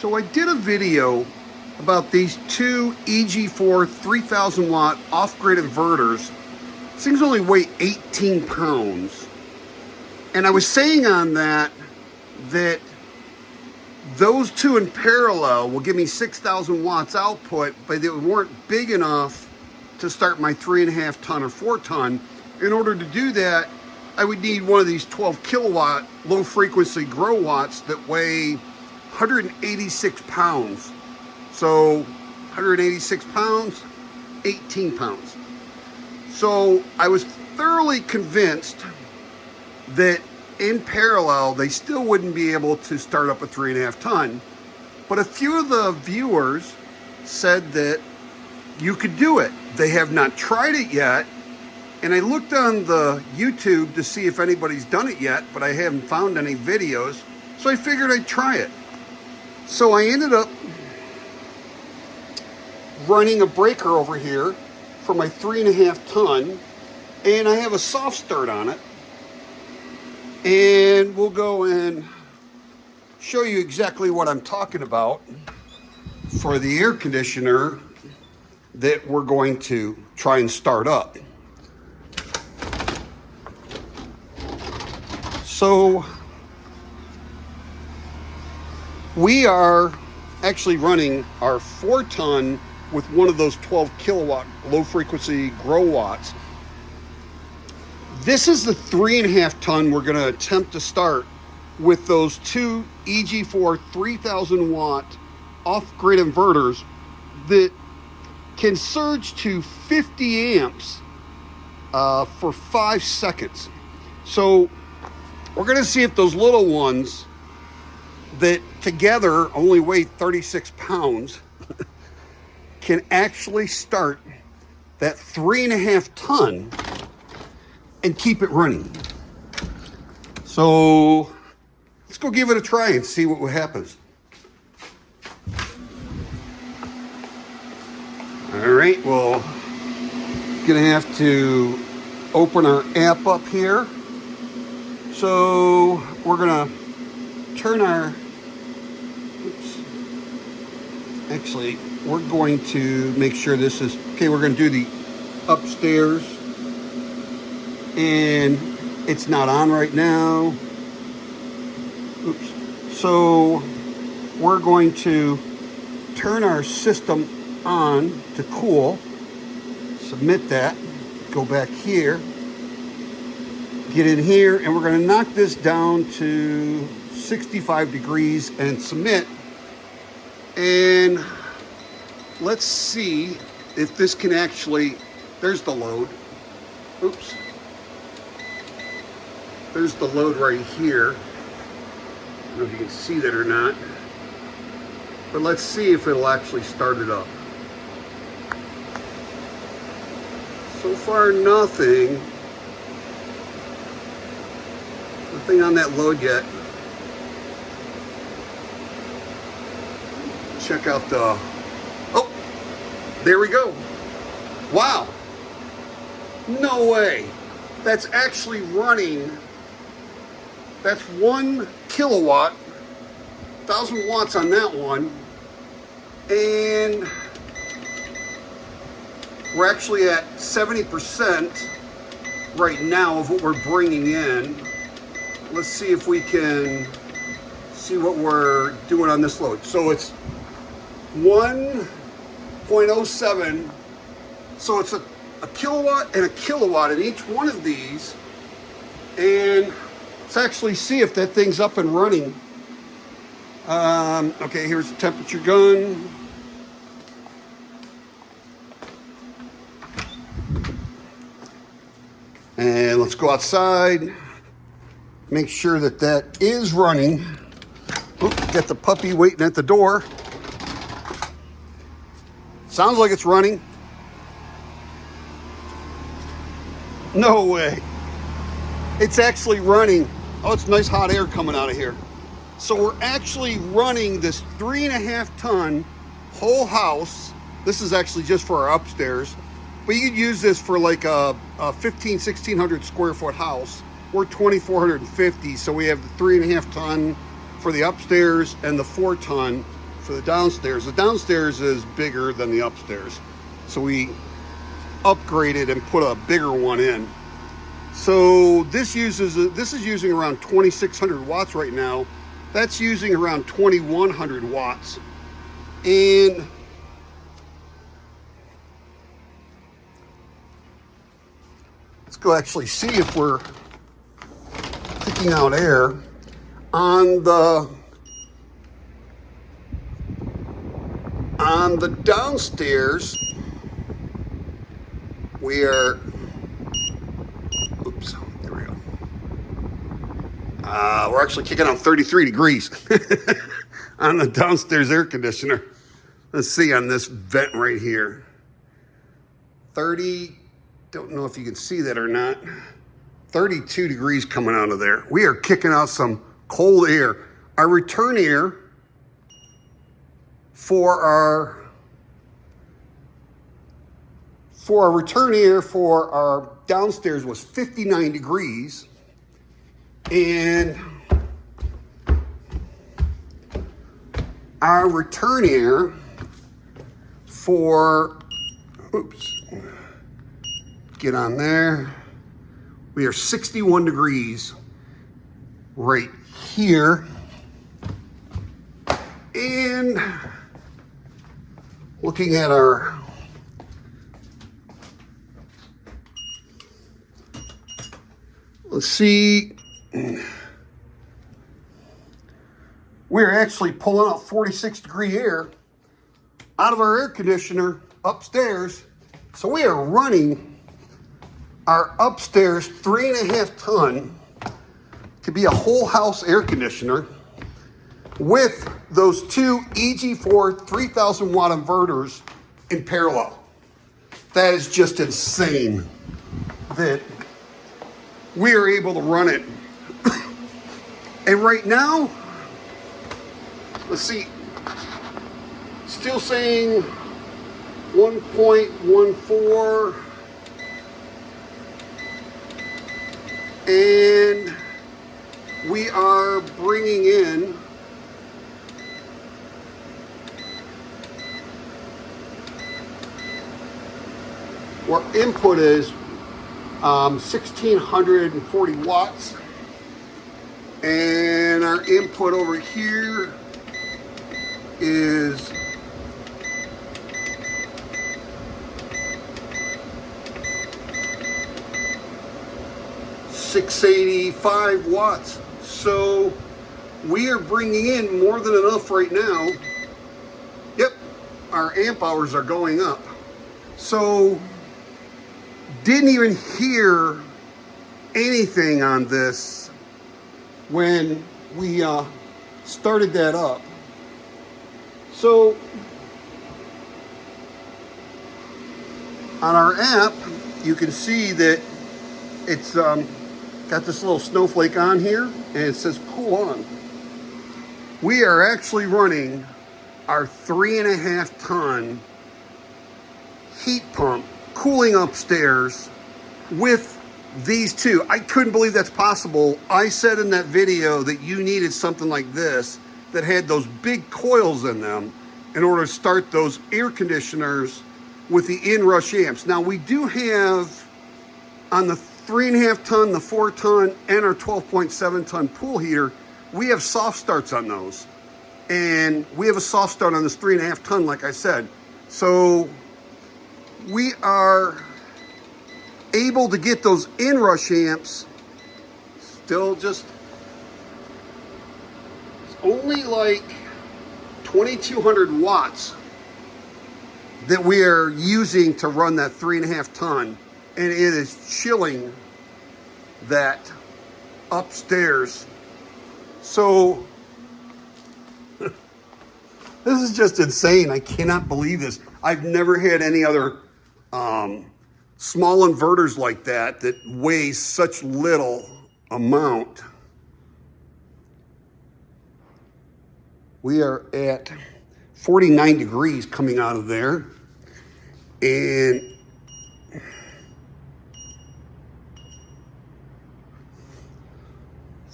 So I did a video about these two EG4 3000 watt off-grid inverters. These things only weigh 18 pounds. And I was saying on that those two in parallel will give me 6,000 watts output, but they weren't big enough to start my 3.5 ton or 4 ton. In order to do that, I would need one of these 12 kilowatt low frequency grow watts that weigh 186 pounds. So 186 pounds, 18 pounds. So I was thoroughly convinced that in parallel, they still wouldn't be able to start up a 3.5 ton. But a few of the viewers said that you could do it. They have not tried it yet. And I looked on the YouTube to see if anybody's done it yet, but I haven't found any videos. So I figured I'd try it. So I ended up running a breaker over here for my 3.5 ton, and I have a soft start on it. And we'll go and show you exactly what I'm talking about for the air conditioner that we're going to try and start up. So we are actually running our 4 ton with one of those 12 kilowatt low frequency grow watts. This is the 3.5 ton we're going to attempt to start with those two EG4 3000 watt off-grid inverters that can surge to 50 amps for 5 seconds. So we're going to see if those little ones that together only weigh 36 pounds can actually start that 3.5 ton and keep it running. So let's go give it a try and see what happens. All right, well, gonna have to open our app up here. So we're gonna turn our, actually, we're going to make sure this is, okay, we're gonna do the upstairs, and it's not on right now. Oops. So we're going to turn our system on to cool, submit that, go back here, get in here, and we're going to knock this down to 65 degrees and submit. And let's see if this can actually, there's the load. Oops. There's the load right here. I don't know if you can see that or not. But let's see if it'll actually start it up. So far, nothing. Nothing on that load yet. Check out the, oh, there we go. Wow. No way. That's actually running. That's 1 kilowatt, 1,000 watts on that one. And we're actually at 70% right now of what we're bringing in. Let's see if we can see what we're doing on this load. So it's 1.07. So it's a kilowatt and a kilowatt in each one of these. And let's actually see if that thing's up and running. Okay, here's the temperature gun. And let's go outside. Make sure that that is running. Oop, got the puppy waiting at the door. Sounds like it's running. No way. It's actually running. Oh, it's nice hot air coming out of here. So we're actually running this 3.5 ton whole house. This is actually just for our upstairs. But you could use this for like a 1,600 square foot house. We're 2,450, so we have the 3.5 ton for the upstairs and the 4 ton to the downstairs. The downstairs is bigger than the upstairs, so we upgraded and put a bigger one in. So this is using around 2,600 watts right now. That's using around 2,100 watts. And let's go actually see if we're picking out air on the downstairs. We are, oops, there we go. We're actually kicking out 33 degrees on the downstairs air conditioner. Let's see on this vent right here. 30, don't know if you can see that or not. 32 degrees coming out of there. We are kicking out some cold air. Our return air for our downstairs was 59 degrees, and our return air for, oops, get on there, we are 61 degrees right here. And looking at our let's see, we're actually pulling out 46-degree air out of our air conditioner upstairs. So we are running our upstairs 3.5 ton to be a whole house air conditioner with those two EG4 3,000 watt inverters in parallel. That is just insane that we are able to run it. And right now, let's see, still saying 1.14, and we are bringing in our input is 1,640 watts, and our input over here is 685 watts. So we are bringing in more than enough right now. Yep, our amp hours are going up. So didn't even hear anything on this when we started that up. So on our app, you can see that it's got this little snowflake on here, and it says cool on. We are actually running our 3.5 ton heat pump cooling upstairs with these two. I couldn't believe that's possible. I said in that video that you needed something like this that had those big coils in them in order to start those air conditioners with the inrush amps. Now we do have on the 3.5 ton, the 4 ton, and our 12.7 ton pool heater, we have soft starts on those. And we have a soft start on this 3.5 ton, like I said. So we are able to get those inrush amps still just, it's only like 2,200 watts that we are using to run that 3.5 ton. And it is chilling that upstairs. So this is just insane. I cannot believe this. I've never had any other small inverters like that weigh such little amount. We are at 49 degrees coming out of there, and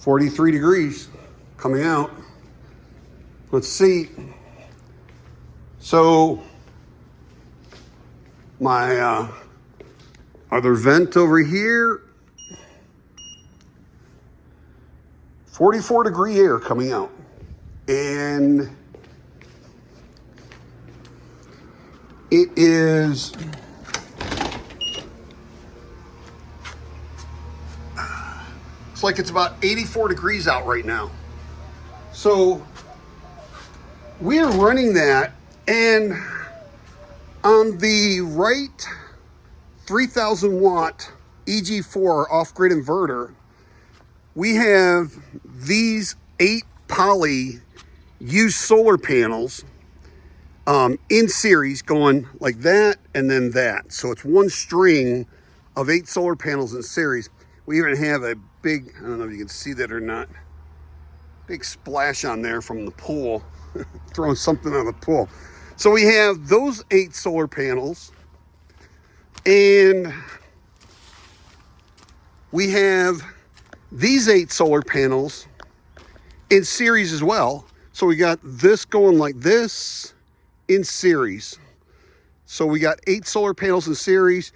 .43 degrees coming out. Let's see. So my other vent over here, 44-degree air coming out. And it is it's like it's about 84 degrees out right now. So we are running that, and on the right 3,000 watt EG4 off-grid inverter, we have these 8 poly used solar panels in series going like that and then that. So it's one string of 8 solar panels in series. We even have a big, I don't know if you can see that or not, big splash on there from the pool, throwing something on the pool. So we have those 8 solar panels, and we have these 8 solar panels in series as well. So we got this going like this in series. So we got 8 solar panels in series.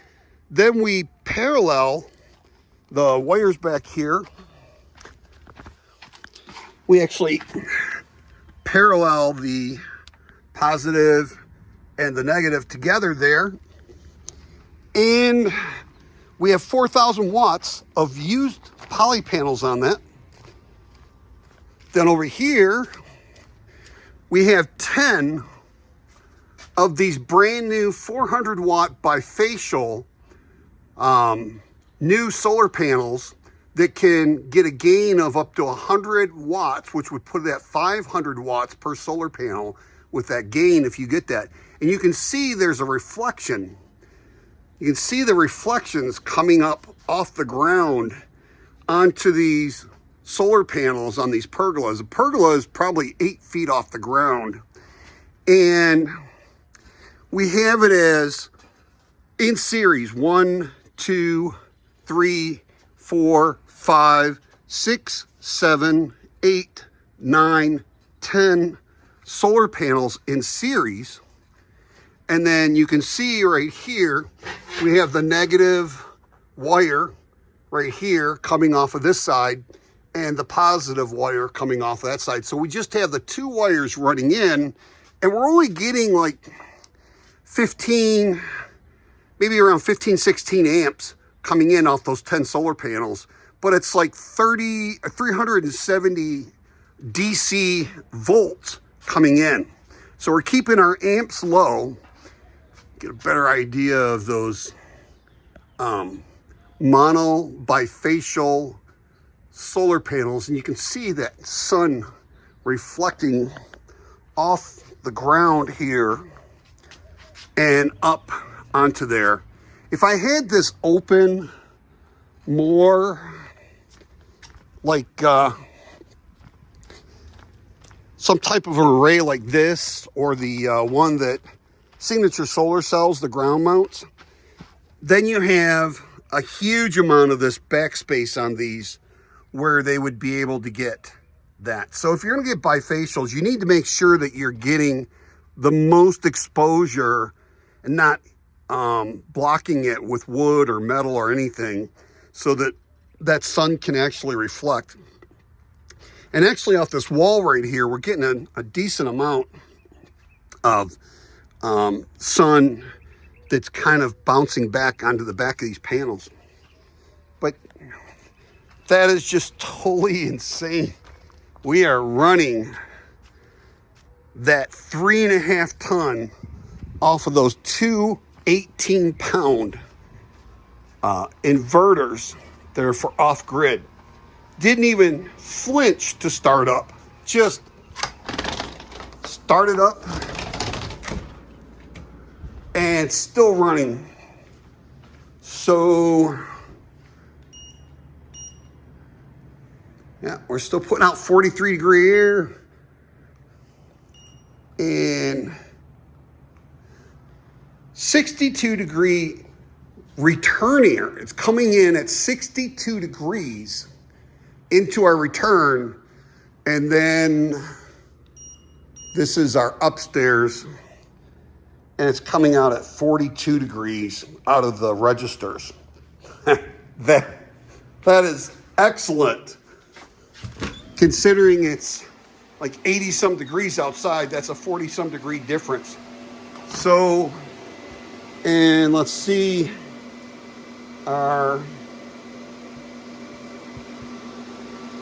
Then we parallel the wires back here. We actually parallel the positive and the negative together there. And we have 4,000 watts of used poly panels on that. Then over here, we have 10 of these brand new 400 watt bifacial new solar panels that can get a gain of up to 100 watts, which would put it at 500 watts per solar panel with that gain if you get that. And you can see there's a reflection. You can see the reflections coming up off the ground onto these solar panels on these pergolas. A pergola is probably 8 feet off the ground. And we have it as in series 1, 2, 3, 4, 5, 6, 7, 8, 9, 10 solar panels in series. And then you can see right here, we have the negative wire right here coming off of this side and the positive wire coming off of that side. So we just have the 2 wires running in, and we're only getting like 15, maybe around 15, 16 amps coming in off those 10 solar panels. But it's like 370 DC volts coming in. So we're keeping our amps low. Get a better idea of those mono bifacial solar panels, and you can see that sun reflecting off the ground here and up onto there. If I had this open more like some type of array like this, or the one that Signature Solar sells, the ground mounts, then you have a huge amount of this backspace on these where they would be able to get that. So if you're going to get bifacials, you need to make sure that you're getting the most exposure and not blocking it with wood or metal or anything, so that that sun can actually reflect. And actually off this wall right here, we're getting a decent amount of sun that's kind of bouncing back onto the back of these panels. But that is just totally insane. We are running that 3.5 ton off of those 2 18-pound inverters that are for off-grid. Didn't even flinch to start up. Just started up and still running. So yeah, we're still putting out 43-degree air and 62-degree return air. It's coming in at 62 degrees into our return. And then this is our upstairs and it's coming out at 42 degrees out of the registers. that is excellent. Considering it's like 80 some degrees outside, that's a 40 some degree difference. So, and let's see, our,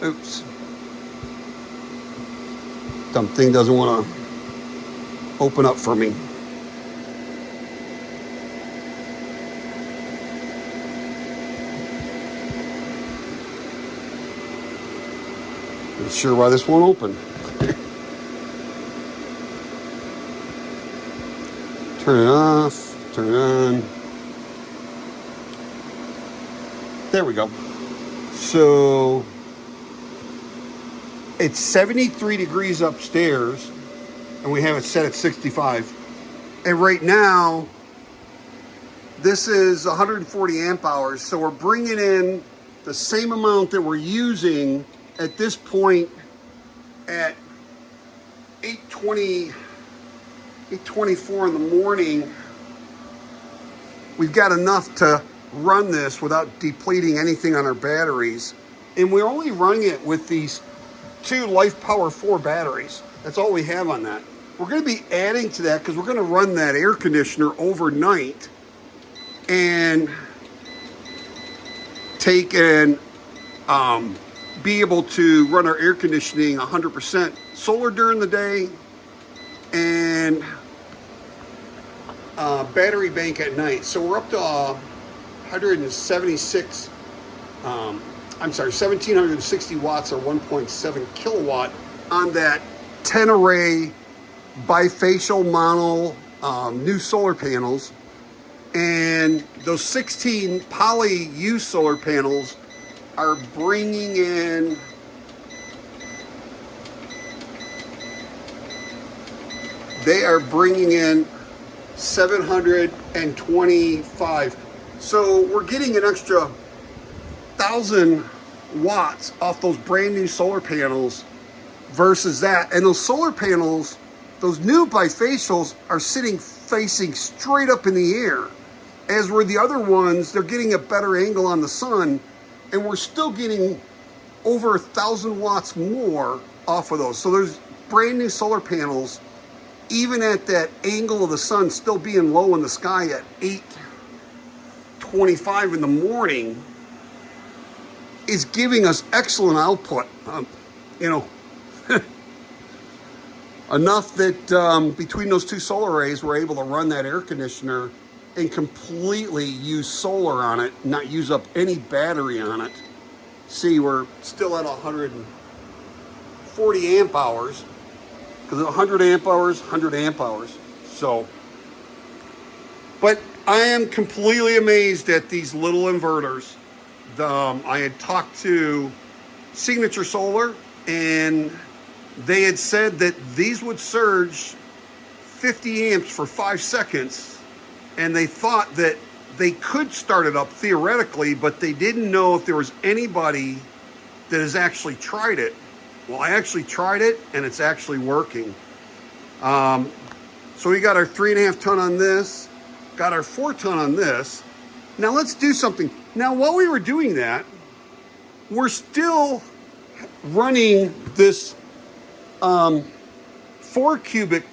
oops, dumb thing doesn't want to open up for me. Not sure why this won't open. Turn it off, turn it on. There we go. So it's 73 degrees upstairs and we have it set at 65. And right now, this is 140 amp hours. So we're bringing in the same amount that we're using at this point at 8:24 in the morning. We've got enough to run this without depleting anything on our batteries. And we're only running it with these two Life Power 4 batteries. That's all we have on that. We're going to be adding to that because we're going to run that air conditioner overnight and take and be able to run our air conditioning 100% solar during the day and battery bank at night. So we're up to 1760 watts or 1.7 kilowatt on that 10 array bifacial mono new solar panels. And those 16 poly U solar panels are bringing in they are bringing in 725. So we're getting an extra 1,000 watts off those brand new solar panels versus that. And those solar panels, those new bifacials, are sitting facing straight up in the air. As were the other ones, they're getting a better angle on the sun, and we're still getting over 1,000 watts more off of those. So there's brand new solar panels, even at that angle of the sun still being low in the sky at 8:25 in the morning, is giving us excellent output. Enough that between those two solar arrays, we're able to run that air conditioner and completely use solar on it, not use up any battery on it. See, we're still at 140 amp hours, because 100 amp hours, 100 amp hours. So, but I am completely amazed at these little inverters. I had talked to Signature Solar, and they had said that these would surge 50 amps for 5 seconds, and they thought that they could start it up theoretically, but they didn't know if there was anybody that has actually tried it. Well, I actually tried it, and it's actually working. So we got our 3.5 ton on this, got our 4 ton on this. Now let's do something. Now, while we were doing that, we're still running this 4 cubic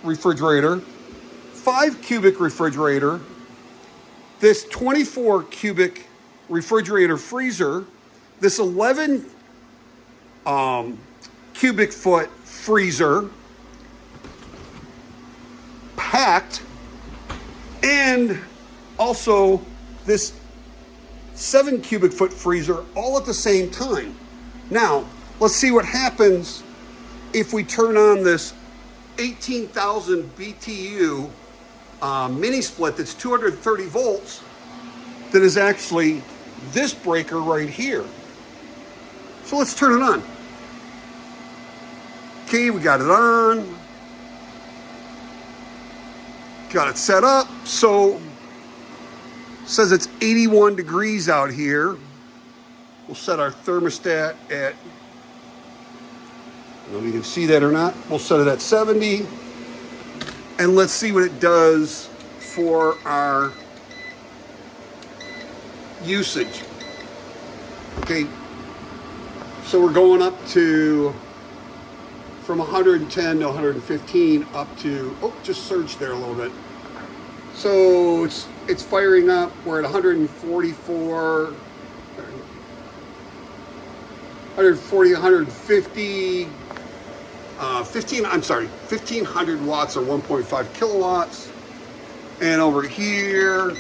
refrigerator, 5 cubic refrigerator, this 24 cubic refrigerator freezer, this 11 cubic foot freezer, packed, and also this 7 cubic foot freezer, all at the same time. Now, let's see what happens if we turn on this 18,000 BTU mini split that's 230 volts, that is actually this breaker right here. So let's turn it on. Okay, we got it on. Got it set up. So it says it's 81 degrees out here. We'll set our thermostat at, I don't know if you can see that or not. We'll set it at 70. And let's see what it does for our usage. Okay, so we're going up to from 110 to 115 up to, oh, just surged there a little bit. So it's firing up. We're at 144, 140, 150, 1500 watts or 1.5 kilowatts. And over here,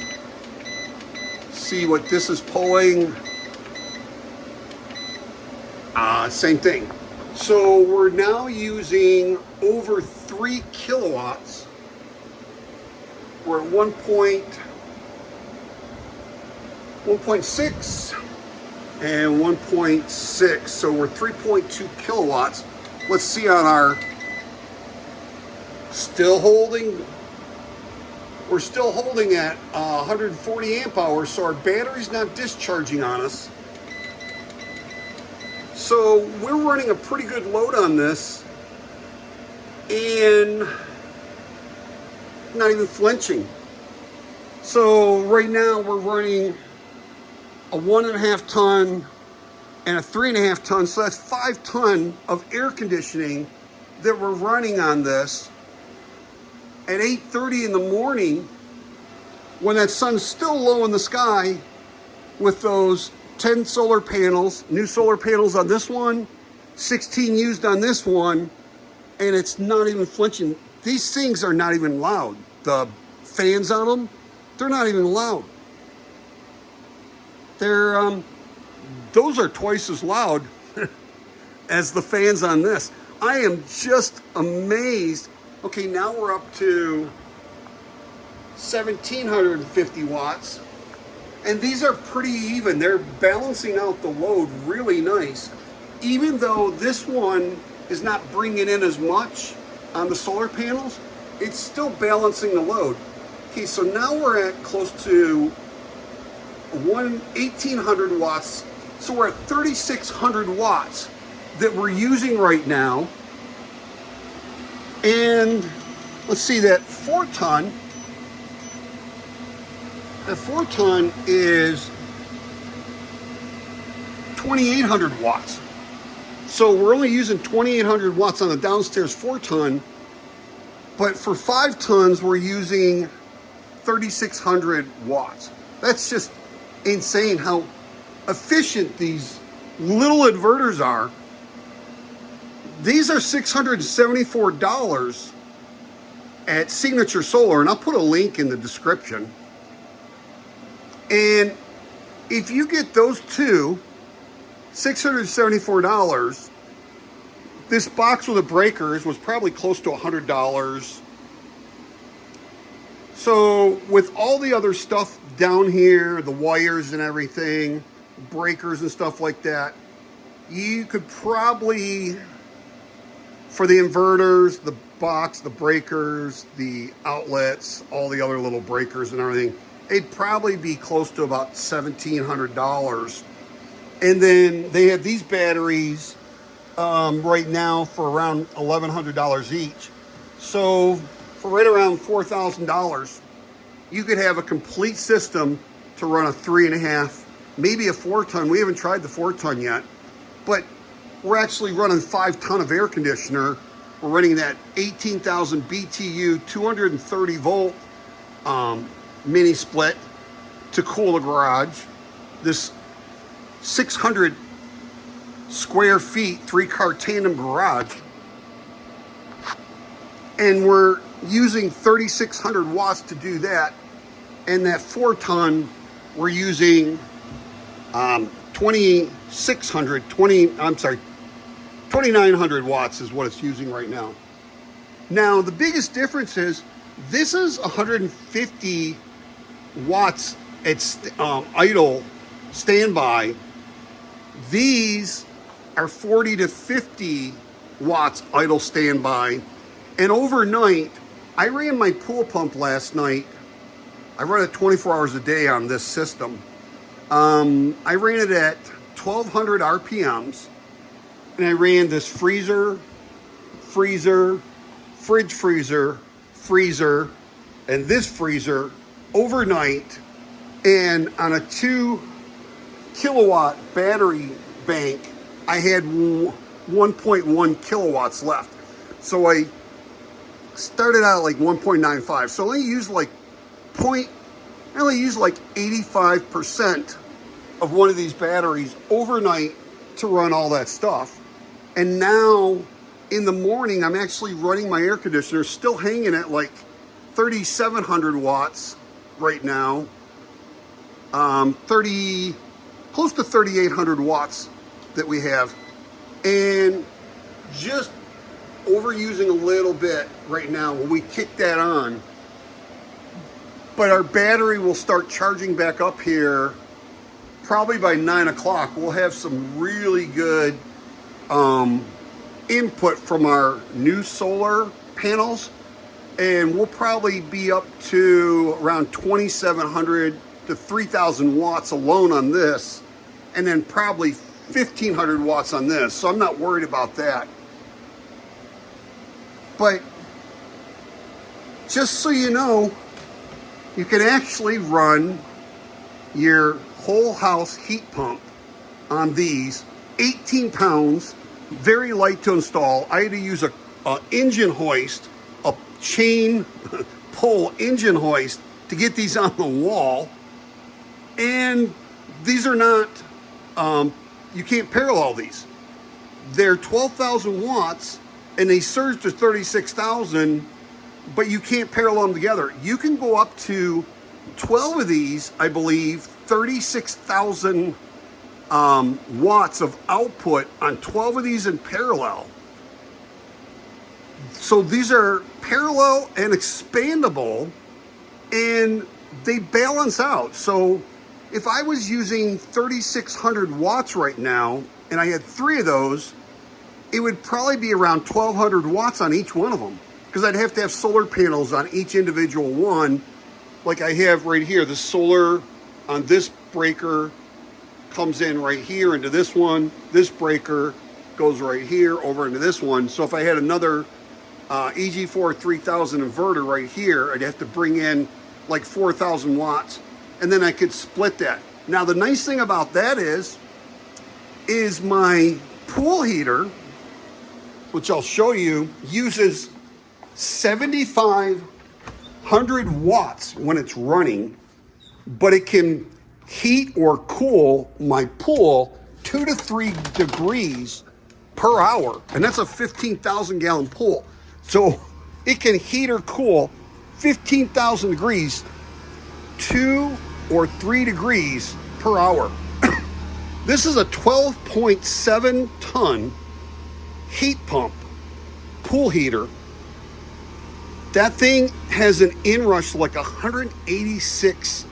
see what this is pulling. Same thing. So we're now using over 3 kilowatts. We're at 1.6 and 1.6. So we're 3.2 kilowatts. Let's see on our still holding. We're still holding at 140 amp hours, so our battery's not discharging on us. So we're running a pretty good load on this and not even flinching. So right now we're running a 1.5 ton and a 3.5 ton, so that's 5 ton of air conditioning that we're running on this at 8:30 in the morning when that sun's still low in the sky with those 10 solar panels, new solar panels on this one, 16 used on this one, and it's not even flinching. These things are not even loud. The fans on them, they're not even loud. They're, those are twice as loud as the fans on this. I am just amazed. Okay, now we're up to 1750 watts. And these are pretty even. They're balancing out the load really nice. Even though this one is not bringing in as much on the solar panels, it's still balancing the load. Okay, so now we're at close to 1800 watts. So we're at 3600 watts that we're using right now. And let's see, that 4 ton. The 4 ton is 2800 watts. So we're only using 2800 watts on the downstairs 4 ton, but for 5 tons, we're using 3600 watts. That's just insane how efficient these little inverters are. These are $674 at Signature Solar, and I'll put a link in the description. And if you get those two, $674, this box with the breakers was probably close to $100. So with all the other stuff down here, the wires and everything, breakers and stuff like that, you could probably, for the inverters, the box, the breakers, the outlets, all the other little breakers and everything, it'd probably be close to about $1,700. And then they have these batteries right now for around $1,100 each. So for right around $4,000, you could have a complete system to run a 3.5, maybe a 4 ton. We haven't tried the 4 ton yet, but we're actually running 5 ton of air conditioner. We're running that 18,000 BTU, 230 volt mini split to cool the garage. This 600 square feet, 3-car tandem garage. And we're using 3,600 watts to do that. And that 4 ton, we're using 2,900 watts is what it's using right now. Now, the biggest difference is this is 150 watts at idle standby. These are 40 to 50 watts idle standby. And overnight, I ran my pool pump last night. I run it 24 hours a day on this system. I ran it at 1200 RPMs, and I ran this freezer, fridge freezer, freezer and this freezer overnight, and on a 2 kilowatt battery bank, I had 1.1 kilowatts left. So I started out like 1.95. So I only used like 85% of one of these batteries overnight to run all that stuff. And now in the morning, I'm actually running my air conditioner, still hanging at like 3,700 watts right now. close to 3,800 watts that we have. And just overusing a little bit right now when we kick that on. But our battery will start charging back up here probably by 9 o'clock. We'll have some really good input from our new solar panels, and we'll probably be up to around 2,700 to 3,000 watts alone on this, and then probably 1,500 watts on this. So I'm not worried about that. But just so you know, you can actually run your whole house heat pump on these. 18 pounds, very light to install. I had to use a engine hoist, a chain pull engine hoist to get these on the wall. And these are not, you can't parallel these. They're 12,000 watts and they surge to 36,000, but you can't parallel them together. You can go up to 12 of these, I believe, 36,000 watts of output on 12 of these in parallel. So these are parallel and expandable, and they balance out. So if I was using 3,600 watts right now, and I had 3 of those, it would probably be around 1,200 watts on each one of them, because I'd have to have solar panels on each individual one, like I have right here. The solar on this breaker comes in right here into this one. This breaker goes right here over into this one. So if I had another EG4 3000 inverter right here, I'd have to bring in like 4,000 watts, and then I could split that. Now the nice thing about that is my pool heater, which I'll show you, uses 7,500 watts when it's running, but it can heat or cool my pool 2 to 3 degrees per hour. And that's a 15,000 gallon pool. So it can heat or cool 15,000 degrees, 2 or 3 degrees per hour. This is a 12.7 ton heat pump pool heater. That thing has an inrush like 186,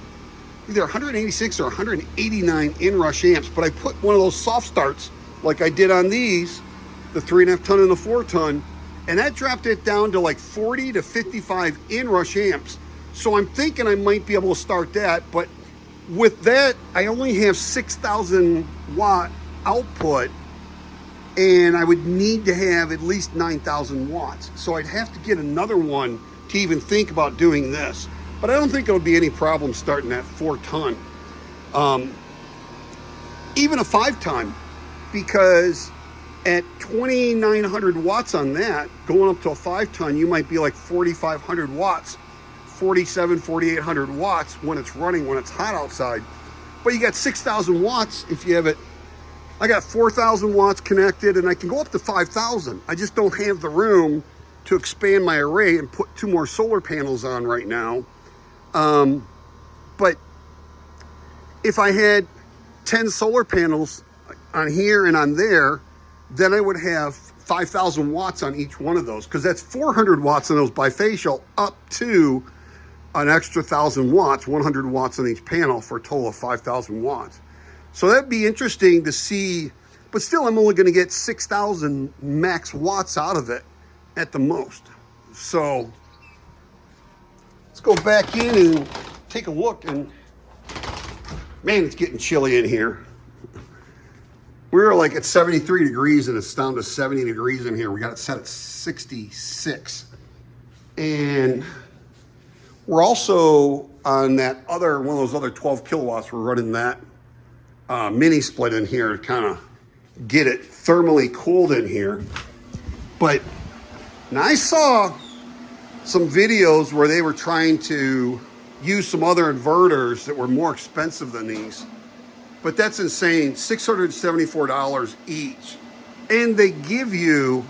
either 186 or 189 inrush amps, but I put one of those soft starts like I did on these, the 3.5 ton and the 4 ton, and that dropped it down to like 40 to 55 inrush amps. So I'm thinking I might be able to start that, but with that, I only have 6,000 watt output, and I would need to have at least 9,000 watts. So I'd have to get another one to even think about doing this. But I don't think it'll be any problem starting that 4 ton. Even a 5 ton, because at 2,900 watts on that, going up to a 5 ton, you might be like 4,500 watts, 4,800 watts when it's running, when it's hot outside. But you got 6,000 watts if you have it. I got 4,000 watts connected, and I can go up to 5,000. I just don't have the room to expand my array and put 2 more solar panels on right now. But if I had 10 solar panels on here and on there, then I would have 5,000 watts on each one of those, because that's 400 watts on those bifacial, up to an extra 1,000 watts, 100 watts on each panel, for a total of 5,000 watts. So that'd be interesting to see, but still I'm only going to get 6,000 max watts out of it at the most. So let's go back in and take a look, and man, it's getting chilly in here. We were like at 73 degrees and it's down to 70 degrees in here. We got it set at 66. And we're also on that other, one of those other 12 kilowatts, we're running that mini split in here to kind of get it thermally cooled in here. But now I saw some videos where they were trying to use some other inverters that were more expensive than these. But that's insane, $674 each. And they give you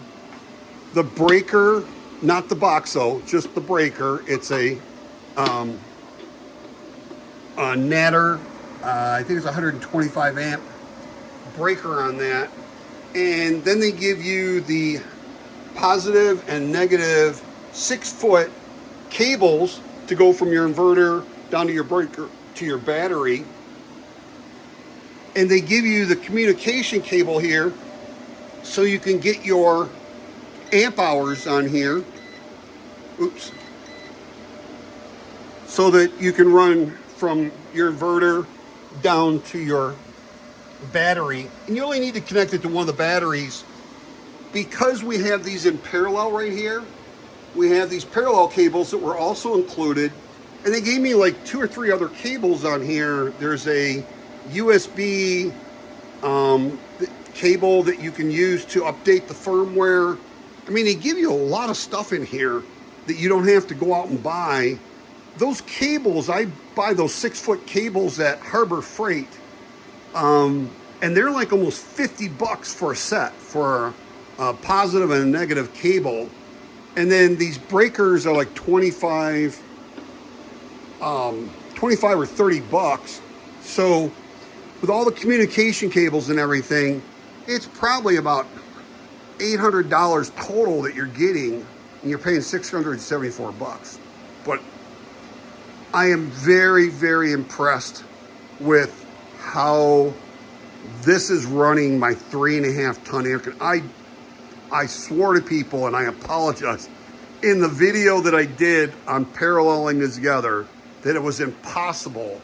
the breaker, not the box though, just the breaker. It's a Natter, I think it's 125 amp breaker on that. And then they give you the positive and negative 6-foot cables to go from your inverter down to your breaker to your battery. And they give you the communication cable here so you can get your amp hours on here. Oops. So that you can run from your inverter down to your battery. And you only need to connect it to one of the batteries. Because we have these in parallel right here, we have these parallel cables that were also included. And they gave me like 2 or 3 other cables on here. There's a USB cable that you can use to update the firmware. I mean, they give you a lot of stuff in here that you don't have to go out and buy. Those cables, I buy those 6-foot cables at Harbor Freight. And they're like almost 50 bucks for a set for a positive and a negative cable. And then these breakers are like 25 or 30 bucks. So with all the communication cables and everything, it's probably about $800 total that you're getting, and you're paying 674 bucks. But I am very, very impressed with how this is running my 3.5 ton air conditioner. I swore to people, and I apologize, in the video that I did on paralleling this together, that it was impossible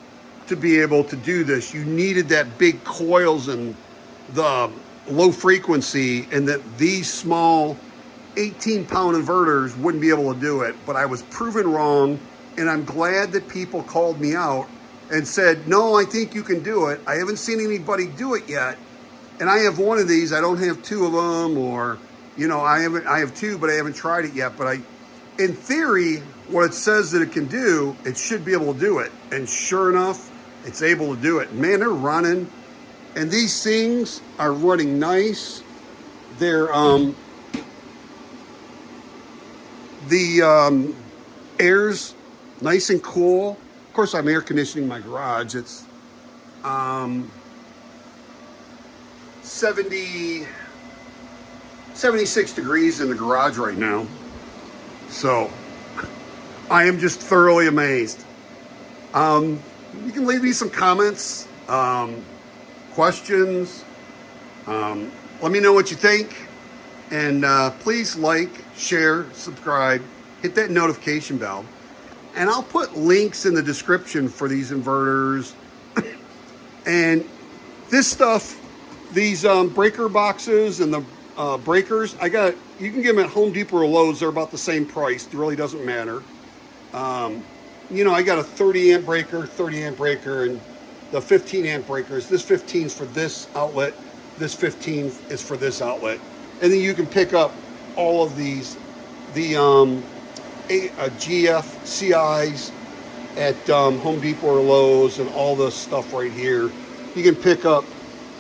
to be able to do this. You needed that big coils and the low frequency, and that these small 18-pound inverters wouldn't be able to do it. But I was proven wrong, and I'm glad that people called me out and said, no, I think you can do it. I haven't seen anybody do it yet. And I have one of these. I don't have 2 of them, or, you know, I have 2, but I haven't tried it yet. But in theory, what it says that it can do, it should be able to do it. And sure enough, it's able to do it. Man, they're running. And these things are running nice. They're, the air's nice and cool. Of course, I'm air conditioning my garage. It's 76 degrees in the garage right now. So I am just thoroughly amazed. You can leave me some comments, questions. Let me know what you think. And please like, share, subscribe, hit that notification bell. And I'll put links in the description for these inverters. And this stuff, these breaker boxes and the breakers, you can get them at Home Depot or Lowe's. They're about the same price. It really doesn't matter. You know, I got a 30 amp breaker, and the 15 amp breakers. This 15 is for this outlet. This 15 is for this outlet. And then you can pick up all of these, the GF CIs at Home Depot or Lowe's, and all this stuff right here. You can pick up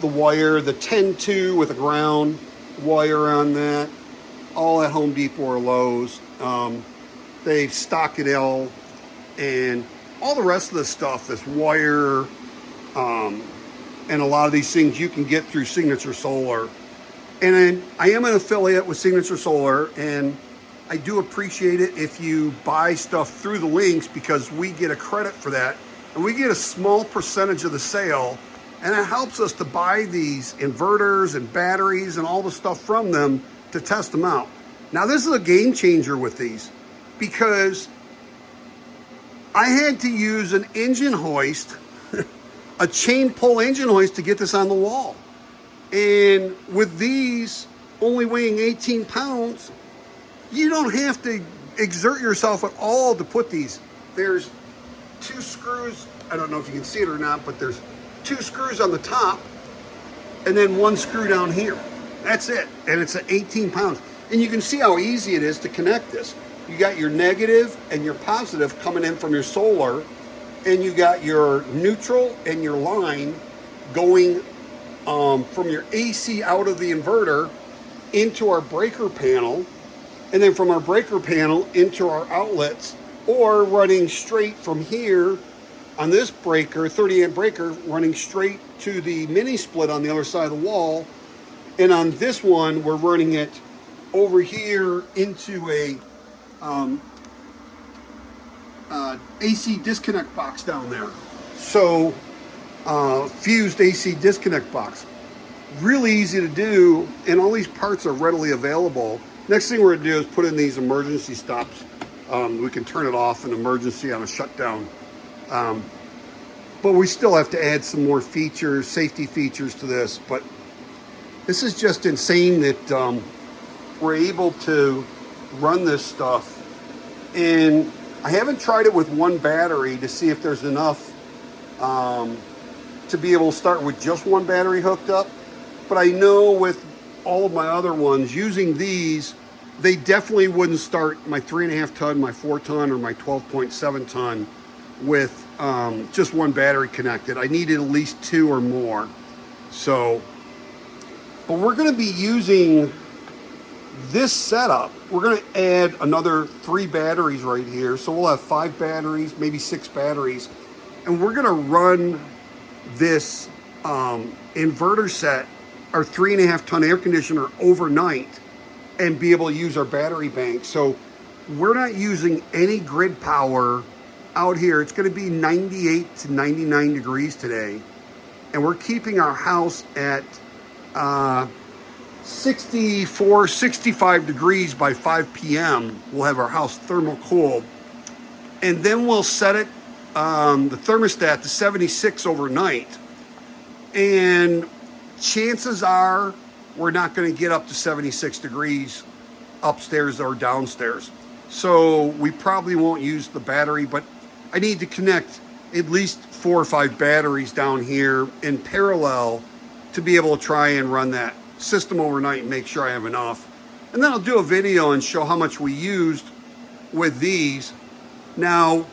the wire, the 10-2 with a ground wire on that, all at Home Depot or Lowe's. They stock it all, and all the rest of the stuff, this wire, and a lot of these things you can get through Signature Solar. And I am an affiliate with Signature Solar, and I do appreciate it if you buy stuff through the links, because we get a credit for that, and we get a small percentage of the sale, and it helps us to buy these inverters and batteries and all the stuff from them to test them out. Now, this is a game changer with these, because I had to use an engine hoist, a chain pull engine hoist, to get this on the wall. And with these only weighing 18 pounds, you don't have to exert yourself at all to put these. There's 2 screws. I don't know if you can see it or not, but there's 2 screws on the top and then 1 screw down here. That's it. And it's 18 pounds. And you can see how easy it is to connect this. You got your negative and your positive coming in from your solar, and you got your neutral and your line going from your AC out of the inverter into our breaker panel, and then from our breaker panel into our outlets, or running straight from here on this breaker, 30 amp breaker, running straight to the mini split on the other side of the wall. And on this one, we're running it over here into a AC disconnect box down there. So fused AC disconnect box. Really easy to do, and all these parts are readily available. Next thing we're gonna do is put in these emergency stops. We can turn it off in emergency on a shutdown. But we still have to add some more features, safety features to this. But this is just insane that we're able to run this stuff. And I haven't tried it with 1 battery to see if there's enough to be able to start with just 1 battery hooked up. But I know with all of my other ones, using these, they definitely wouldn't start my 3.5 ton, my 4 ton, or my 12.7 ton with just 1 battery connected. I needed at least 2 or more. So, but we're gonna be using this setup. We're gonna add another 3 batteries right here. So we'll have 5 batteries, maybe 6 batteries. And we're gonna run this inverter set, our 3.5 ton air conditioner, overnight and be able to use our battery bank. So we're not using any grid power out here. It's gonna be 98 to 99 degrees today. And we're keeping our house at 64, 65 degrees by 5 p.m. We'll have our house thermal cooled. And then we'll set it, the thermostat, to 76 overnight. And chances are we're not going to get up to 76 degrees upstairs or downstairs. So we probably won't use the battery, but I need to connect at least 4 or 5 batteries down here in parallel to be able to try and run that system overnight and make sure I have enough. And then I'll do a video and show how much we used with these. Now,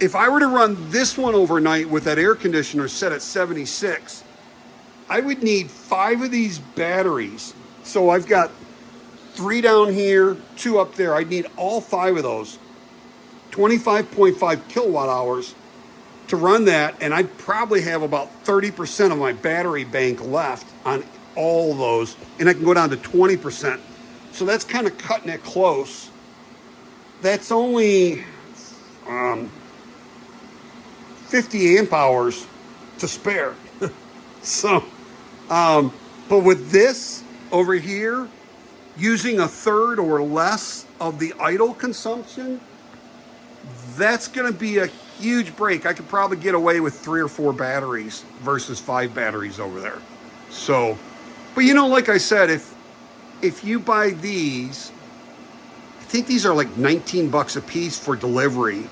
if I were to run this one overnight with that air conditioner set at 76, I would need 5 of these batteries. So I've got 3 down here, 2 up there. I'd need all 5 of those, 25.5 kilowatt hours to run that. And I'd probably have about 30% of my battery bank left on all of those. And I can go down to 20%. So that's kind of cutting it close. That's only 50 amp hours to spare. So, but with this over here, using 1/3 or less of the idle consumption, that's going to be a huge break. I could probably get away with 3 or 4 batteries versus 5 batteries over there. So, but you know, like I said, if you buy these, I think these are like 19 bucks a piece for delivery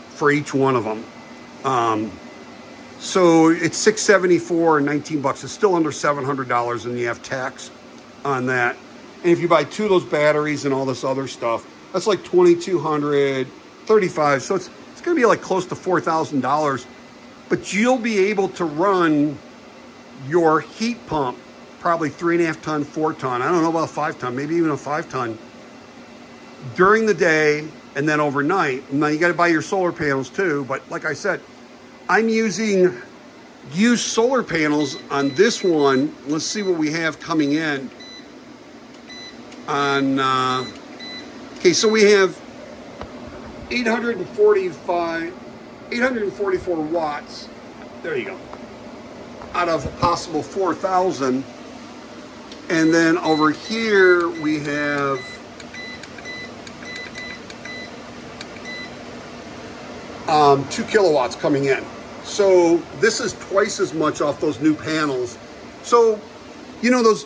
for each one of them. So it's $674 and 19 bucks. It's still under $700, and you have tax on that. And if you buy 2 of those batteries and all this other stuff, that's like $2,200, $35. So it's going to be like close to $4,000. But you'll be able to run your heat pump, probably 3.5 ton, 4 ton. I don't know about 5 ton, maybe even a 5 ton during the day and then overnight. Now you got to buy your solar panels too. But like I said, I'm using used solar panels on this one. Let's see what we have coming in on, okay, so we have 844 watts. There you go. Out of a possible 4,000. And then over here we have um, 2 kilowatts coming in. So this is twice as much off those new panels. So, you know, those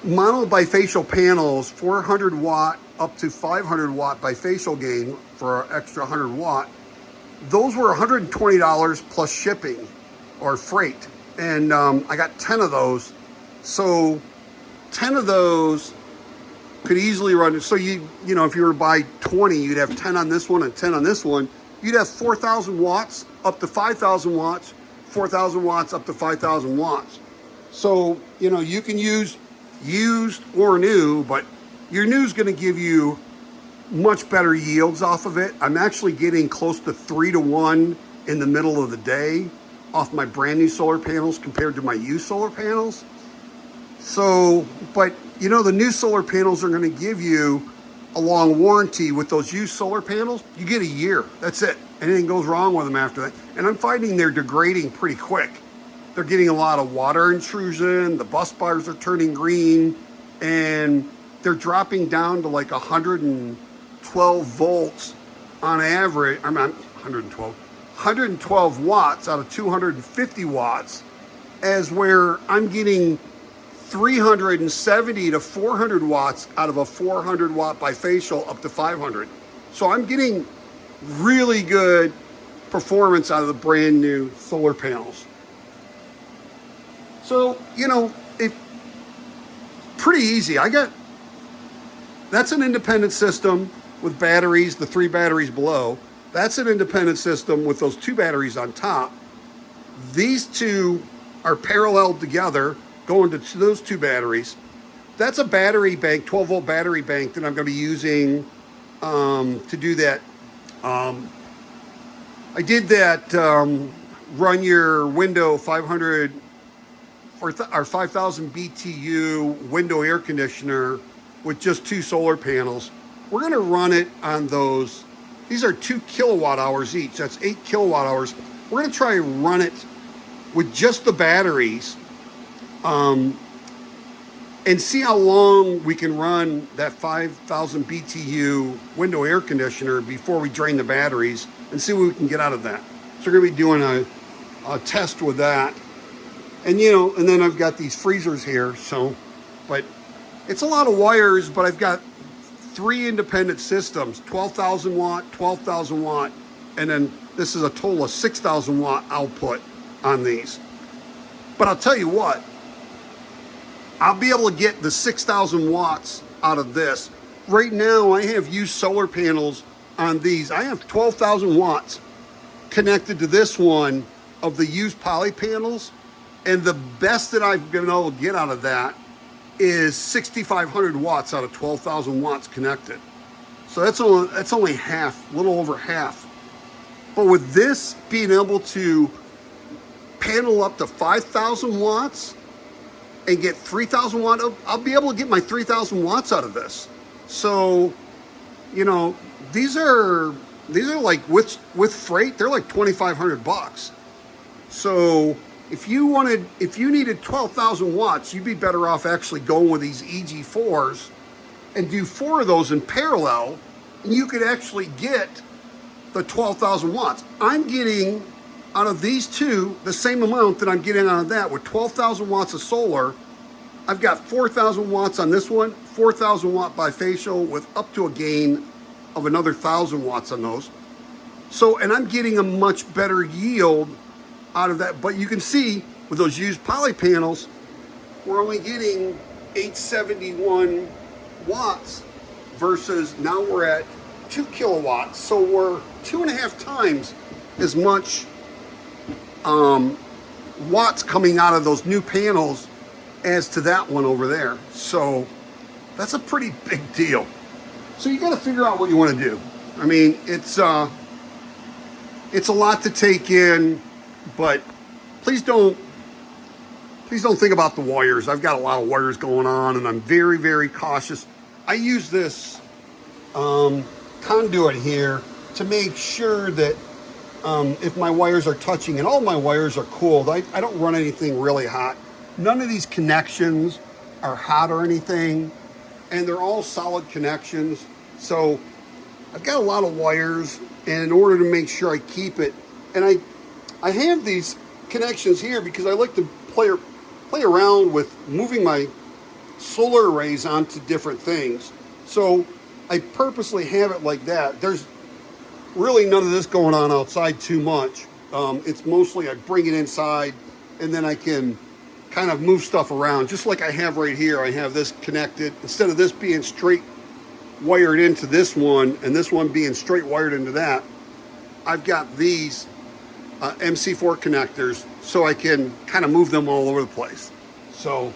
mono bifacial panels, 400 watt up to 500 watt bifacial gain for an extra 100 watt. Those were $120 plus shipping or freight. And I got 10 of those. So 10 of those could easily run. So you know, if you were to buy 20, you'd have 10 on this one and 10 on this one. You'd have 4,000 watts up to 5,000 watts, 4,000 watts up to 5,000 watts. So, you know, you can use used or new, but your new is going to give you much better yields off of it. I'm actually getting close to 3-to-1 in the middle of the day off my brand new solar panels compared to my used solar panels. So, but you know, the new solar panels are going to give you a long warranty. With those used solar panels, you get a year. That's it. Anything goes wrong with them after that. And I'm finding they're degrading pretty quick. They're getting a lot of water intrusion. The bus bars are turning green, and they're dropping down to like 112 volts on average. I'm not 112 watts out of 250 watts, as where I'm getting 370 to 400 watts out of a 400 watt bifacial up to 500. So I'm getting really good performance out of the brand new solar panels. So, you know, it's pretty easy. That's an independent system with batteries, the 3 batteries below. That's an independent system with those 2 batteries on top. These 2 are paralleled together, going to those 2 batteries. That's a battery bank, 12 volt battery bank that I'm going to be using to do that. I did that run your window 500 or 5,000 BTU window air conditioner with just 2 solar panels. We're going to run it on those. These are 2 kilowatt hours each. That's 8 kilowatt hours. We're going to try and run it with just the batteries and see how long we can run that 5,000 BTU window air conditioner before we drain the batteries, and see what we can get out of that. So we're going to be doing a test with that. And, you know, and then I've got these freezers here. So, but it's a lot of wires, but I've got 3 independent systems, 12,000 watt, 12,000 watt, and then this is a total of 6,000 watt output on these. But I'll tell you what, I'll be able to get the 6,000 watts out of this. Right now, I have used solar panels on these. I have 12,000 watts connected to this one of the used poly panels. And the best that I've been able to get out of that is 6,500 watts out of 12,000 watts connected. So that's only half, a little over half. But with this being able to panel up to 5,000 watts and get 3,000 watts, I'll be able to get my 3,000 watts out of this. So, you know, these are like with freight, they're like $2,500. So if you needed 12,000 watts, you'd be better off actually going with these EG4s and do 4 of those in parallel, and you could actually get the 12,000 watts. I'm getting out of these 2 the same amount that I'm getting out of that with 12,000 watts of solar. I've got 4,000 watts on this one, 4,000 watt bifacial with up to a gain of another 1,000 watts on those. So, and I'm getting a much better yield out of that. But you can see with those used poly panels, we're only getting 871 watts versus now we're at 2 kilowatts. So we're 2.5 times as much watts coming out of those new panels as to that one over there. So that's a pretty big deal. So you got to figure out what you want to do. I mean, it's a lot to take in. But please don't think about the wires. I've got a lot of wires going on, and I'm very, very cautious. I use this conduit here to make sure that if my wires are touching, and all my wires are cooled, I don't run anything really hot. None of these connections are hot or anything, and they're all solid connections. So I've got a lot of wires, and in order to make sure I keep it, and I have these connections here because I like to play around with moving my solar arrays onto different things. So I purposely have it like that. There's really none of this going on outside too much. It's mostly I bring it inside and then I can kind of move stuff around. Just like I have right here, I have this connected. Instead of this being straight wired into this one and this one being straight wired into that, I've got these MC4 connectors so I can kind of move them all over the place. So,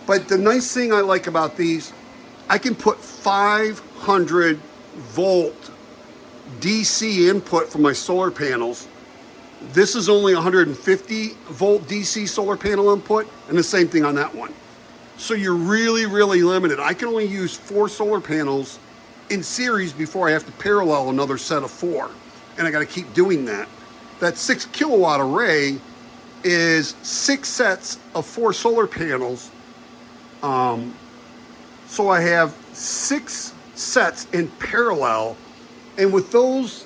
but the nice thing I like about these, I can put 500 volt DC input from my solar panels. This is only 150 volt DC solar panel input, and the same thing on that one. So you're really, really limited. I can only use 4 solar panels in series before I have to parallel another set of 4. And I got to keep doing that. That 6 kilowatt array is 6 sets of 4 solar panels. So I have 6 sets in parallel. And with those,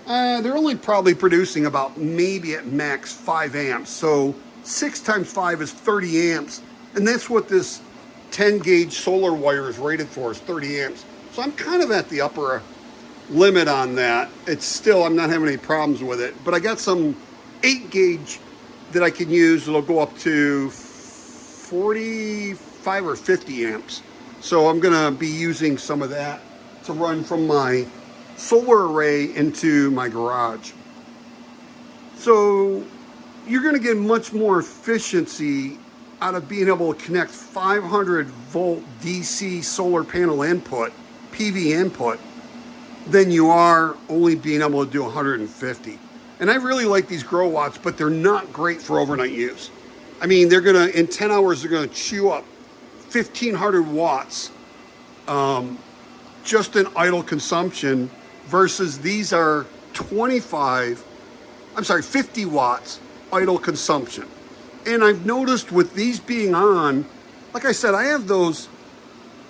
they're only probably producing about maybe at max 5 amps. So 6 times 5 is 30 amps. And that's what this 10 gauge solar wire is rated for, is 30 amps. So I'm kind of at the upper limit on that. It's still, I'm not having any problems with it. But I got some 8 gauge that I can use that'll go up to 45 or 50 amps. So I'm gonna be using some of that to run from my solar array into my garage. So you're gonna get much more efficiency out of being able to connect 500 volt DC solar panel input, PV input, than you are only being able to do 150. And I really like these grow watts, but they're not great for overnight use. I mean, they're gonna, in 10 hours, they're gonna chew up 1,500 watts just in idle consumption, versus these are 50 watts idle consumption. And I've noticed with these being on, like I said, I have those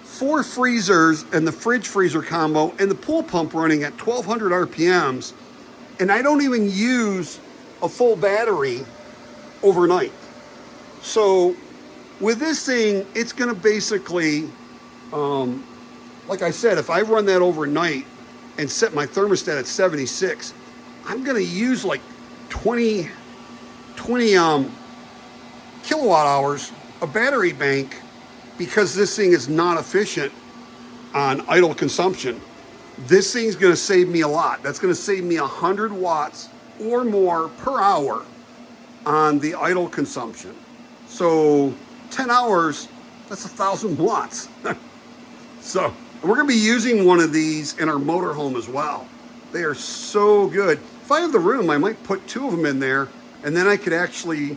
4 freezers and the fridge freezer combo and the pool pump running at 1,200 RPMs, and I don't even use a full battery overnight. So with this thing, it's gonna basically, like I said, if I run that overnight and set my thermostat at 76, I'm gonna use like 20 kilowatt hours of battery bank, because this thing is not efficient on idle consumption. This thing's gonna save me a lot. That's gonna save me 100 watts or more per hour on the idle consumption. So 10 hours, that's 1,000 watts. So we're gonna be using one of these in our motorhome as well. They are so good. If I have the room, I might put 2 of them in there, and then I could actually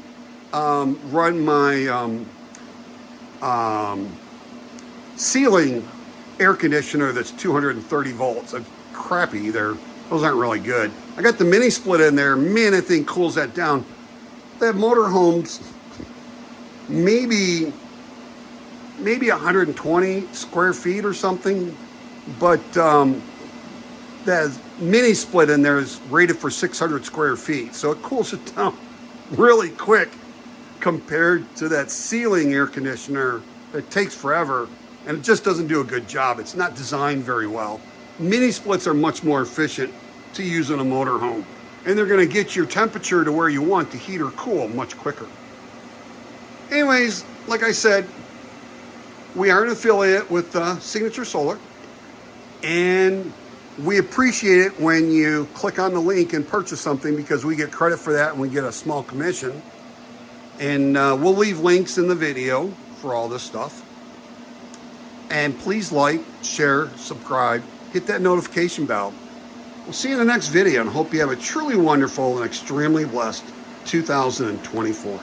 run my ceiling air conditioner that's 230 volts. It's crappy. Those aren't really good. I got the mini split in there. Man, that thing cools that down. That motorhome's maybe 120 square feet or something, but that mini split in there is rated for 600 square feet, so it cools it down really quick compared to that ceiling air conditioner that takes forever, and it just doesn't do a good job. It's not designed very well. Mini splits are much more efficient to use in a motorhome, and they're gonna get your temperature to where you want to heat or cool much quicker. Anyways, like I said, we are an affiliate with Signature Solar, and we appreciate it when you click on the link and purchase something, because we get credit for that and we get a small commission. And we'll leave links in the video for all this stuff. And please like, share, subscribe, hit that notification bell. We'll see you in the next video, and hope you have a truly wonderful and extremely blessed 2024.